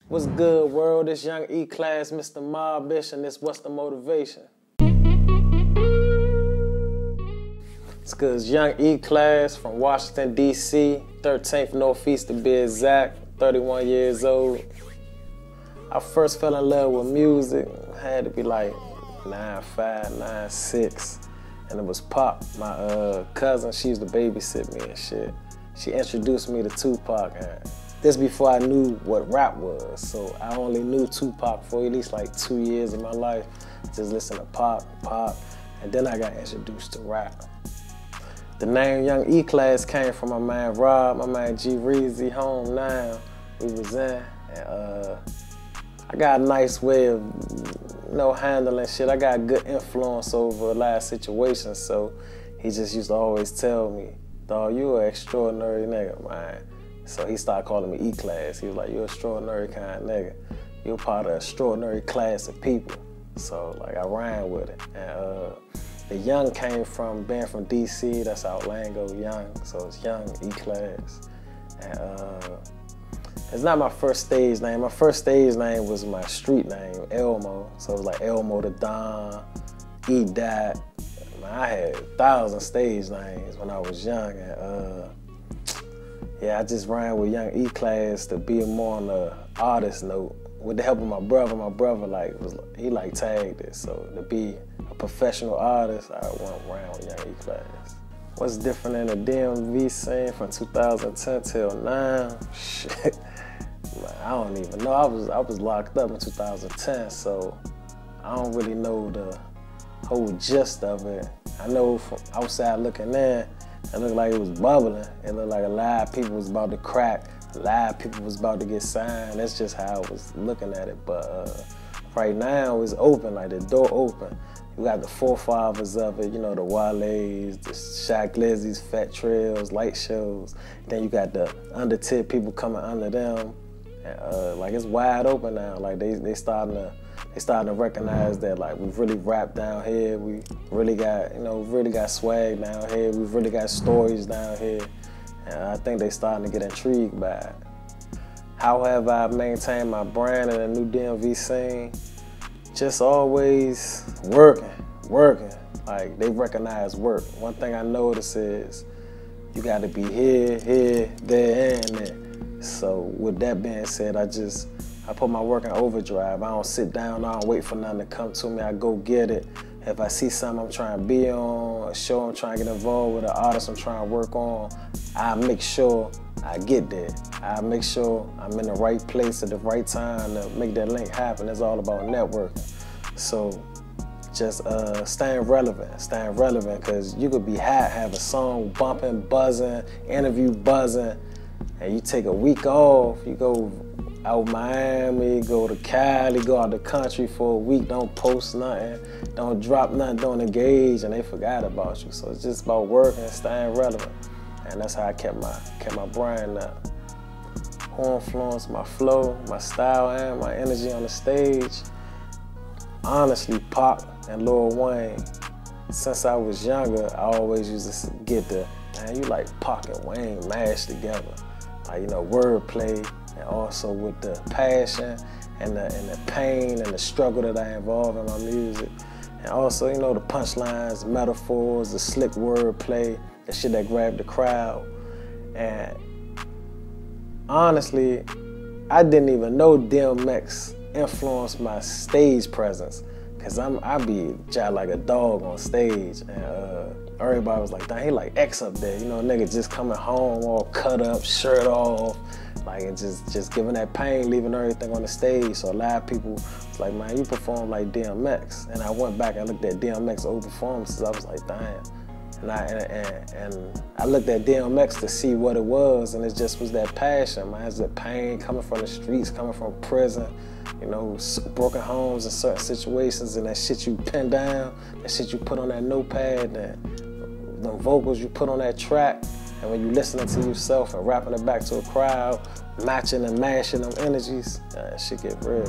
What's good, world? It's young E-Class, Mr. Mobish, and this What's the Motivation? It's cause young E-Class from Washington D.C, 13th Northeast to be exact, 31 years old. I first fell in love with music, I had to be like 9'5", 9'6", and it was Pop, my cousin. She used to babysit me and shit. She introduced me to Tupac, and this before I knew what rap was, so I only knew Tupac for at least like 2 years of my life. Just listen to Pop, and then I got introduced to rap. The name Young E-Class came from my man Rob, my man G Reezy, home now. We was in, and I got a nice way of, handling shit. I got good influence over a lot of situations, so he just used to always tell me, dawg, you an extraordinary nigga, man. So he started calling me E-Class. He was like, you're an extraordinary kind of nigga. You're part of an extraordinary class of people. So like I ran with it. And the Young came from being from D.C. That's our lingo, Young. So it's Young E-Class. And it's not my first stage name. My first stage name was my street name, Elmo. So it was like Elmo the Don, E-Dot. I had 1,000 stage names when I was young. And yeah, I just ran with Young E-Class to be more on the artist note. With the help of my brother he tagged it. So to be a professional artist, I went around with Young E-Class. What's different in the DMV scene from 2010 till now? Shit, I don't even know. I was locked up in 2010, so I don't really know the whole gist of it. I know from outside looking in, it looked like it was bubbling. It looked like a lot of people was about to crack. A lot of people was about to get signed. That's just how I was looking at it. But right now, it's open, like the door open. You got the forefathers of it, the Wale's, the Shaq Glizzy's, Fat Trails, Light Shows. Then you got the under-tip people coming under them. And, like it's wide open now. Like they starting to recognize that like we've really rapped down here. We really got, really got swag down here. We've really got stories down here. And I think they starting to get intrigued by it. However, I maintain my brand in the new DMV scene. Just always working. Like they recognize work. One thing I notice is you got to be here, there, and there. So with that being said, I put my work in overdrive. I don't sit down, I don't wait for nothing to come to me. I go get it. If I see something I'm trying to be on, a show I'm trying to get involved with, an artist I'm trying to work on, I make sure I get there. I make sure I'm in the right place at the right time to make that link happen. It's all about networking. So just staying relevant, because you could be hot, have a song bumping, buzzing, interview buzzing, and you take a week off, you go out Miami, go to Cali, go out the country for a week, don't post nothing, don't drop nothing, don't engage, and they forgot about you. So it's just about working, staying relevant. And that's how I kept my brand up. Who influenced my flow, my style, and my energy on the stage? Honestly, Pac and Lil Wayne. Since I was younger, I always used to get man, you like Pac and Wayne mashed together. Like, wordplay, and also with the passion and the pain and the struggle that I involve in my music. And also, the punchlines, metaphors, the slick wordplay, the shit that grabbed the crowd. And honestly, I didn't even know DMX influenced my stage presence, because I be just like a dog on stage. And everybody was like, dang, he like X up there. Nigga just coming home all cut up, shirt off, like, and just giving that pain, leaving everything on the stage. So a lot of people was like, man, you perform like DMX. And I went back and looked at DMX old performances. I was like, damn. And I looked at DMX to see what it was, and it just was that passion, man. It's the pain coming from the streets, coming from prison, broken homes in certain situations, and that shit you pen down, that shit you put on that notepad, the vocals you put on that track, and when you listening to yourself and rapping it back to a crowd, matching and mashing them energies, that shit get real.